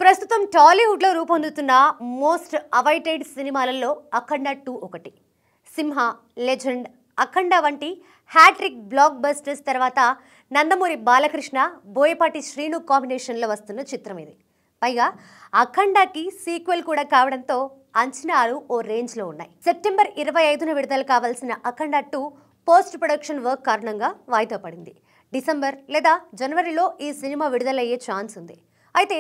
ప్రస్తుతం టాలీవుడ్ లో రూపొందుతున్న మోస్ట్ అవైటెడ్ సినిమాలలో అఖండ 2 ఒకటి. సింహ, లెజెండ్, అఖండ వంటి హ్యాట్రిక్ బ్లాక్ బస్టర్స్ తర్వాత నందమూరి బాలకృష్ణ, బోయపాటి శ్రీను కాంబినేషన్లో వస్తున్న చిత్రం ఇది. పైగా అఖండకి సీక్వెల్ కూడా కావడంతో అంచనాలు ఓ రేంజ్లో ఉన్నాయి. సెప్టెంబర్ 25న విడుదల కావాల్సిన అఖండ 2 పోస్ట్ ప్రొడక్షన్ వర్క్ కారణంగా వాయిదా పడింది. డిసెంబర్ లేదా జనవరిలో ఈ సినిమా విడుదలయ్యే ఛాన్స్ ఉంది. అయితే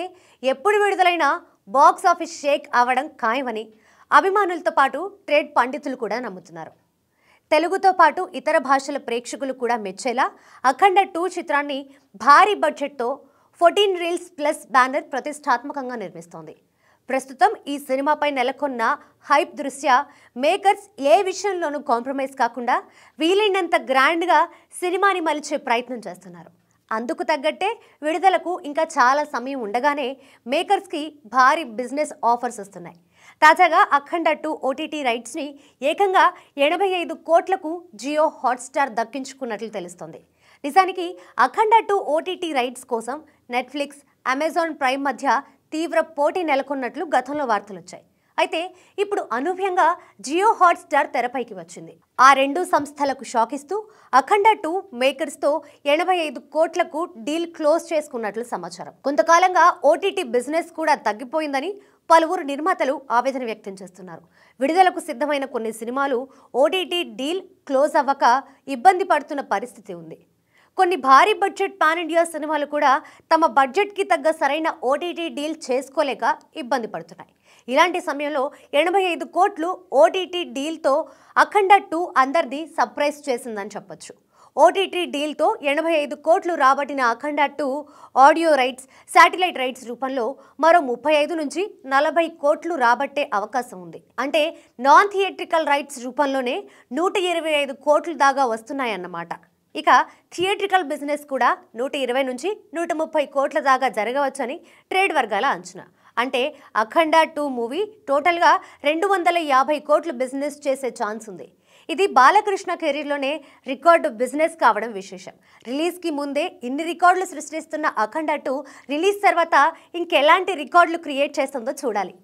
ఎప్పుడు విడుదలైనా బాక్స్ ఆఫీస్ షేక్ అవ్వడం ఖాయమని అభిమానులతో పాటు ట్రేడ్ పండితులు కూడా నమ్ముతున్నారు. తెలుగుతో పాటు ఇతర భాషల ప్రేక్షకులు కూడా మెచ్చేలా అఖండ 2 చిత్రాన్ని భారీ బడ్జెట్తో 14 రీల్స్ ప్లస్ బ్యానర్ ప్రతిష్టాత్మకంగా నిర్మిస్తోంది. ప్రస్తుతం ఈ సినిమాపై నెలకొన్న హైప్ దృష్ట్యా మేకర్స్ ఏ విషయంలోనూ కాంప్రమైజ్ కాకుండా వీలైనంత గ్రాండ్గా సినిమాని మలిచే ప్రయత్నం చేస్తున్నారు. అందుకు తగ్గట్టే విడుదలకు ఇంకా చాలా సమయం ఉండగానే మేకర్స్కి భారీ బిజినెస్ ఆఫర్స్ వస్తున్నాయి. తాజాగా అఖండ 2 ఓటీటీ రైట్స్ని ఏకంగా 85 కోట్లకు జియో హాట్స్టార్ దక్కించుకున్నట్లు తెలుస్తోంది. నిజానికి అఖండ 2 ఓటీటీ రైట్స్ కోసం నెట్ఫ్లిక్స్, అమెజాన్ ప్రైమ్ మధ్య తీవ్ర పోటీ నెలకొన్నట్లు గతంలో వార్తలు వచ్చాయి. అయితే ఇప్పుడు అనూహ్యంగా జియో హాట్స్టార్ తెరపైకి వచ్చింది. ఆ రెండు సంస్థలకు షాక్ ఇస్తూ అఖండ 2 మేకర్స్తో 85 కోట్లకు డీల్ క్లోజ్ చేసుకున్నట్లు సమాచారం. కొంతకాలంగా ఓటీటీ బిజినెస్ కూడా తగ్గిపోయిందని పలువురు నిర్మాతలు ఆవేదన వ్యక్తం చేస్తున్నారు. విడుదలకు సిద్ధమైన కొన్ని సినిమాలు ఓటీటీ డీల్ క్లోజ్ అవ్వక ఇబ్బంది పడుతున్న పరిస్థితి ఉంది. కొన్ని భారీ బడ్జెట్ పాన్ ఇండియా సినిమాలు కూడా తమ బడ్జెట్కి తగ్గ సరైన ఓటీటీ డీల్ చేసుకోలేక ఇబ్బంది పడుతున్నాయి. ఇలాంటి సమయంలో 85 కోట్లు ఓటీటీ డీల్తో అఖండ 2 అందరినీ సర్ప్రైజ్ చేసిందని చెప్పొచ్చు. ఓటీటీ డీల్తో 85 కోట్లు రాబట్టిన అఖండ 2 ఆడియో రైట్స్, శాటిలైట్ రైట్స్ రూపంలో మరో 35 నుంచి 40 కోట్లు రాబట్టే అవకాశం ఉంది. అంటే నాన్ థియేట్రికల్ రైట్స్ రూపంలోనే 125 కోట్ల దాకా వస్తున్నాయన్నమాట. ఇక థియేట్రికల్ బిజినెస్ కూడా 120 నుంచి 130 కోట్ల దాకా జరగవచ్చని ట్రేడ్ వర్గాల అంచనా. అంటే అఖండ 2 మూవీ టోటల్గా 250 కోట్లు బిజినెస్ చేసే ఛాన్స్ ఉంది. ఇది బాలకృష్ణ కెరీర్లోనే రికార్డు బిజినెస్ కావడం విశేషం. రిలీజ్కి ముందే ఇన్ని రికార్డులు సృష్టిస్తున్న అఖండ 2 రిలీజ్ తర్వాత ఇంకెలాంటి రికార్డులు క్రియేట్ చేస్తుందో చూడాలి.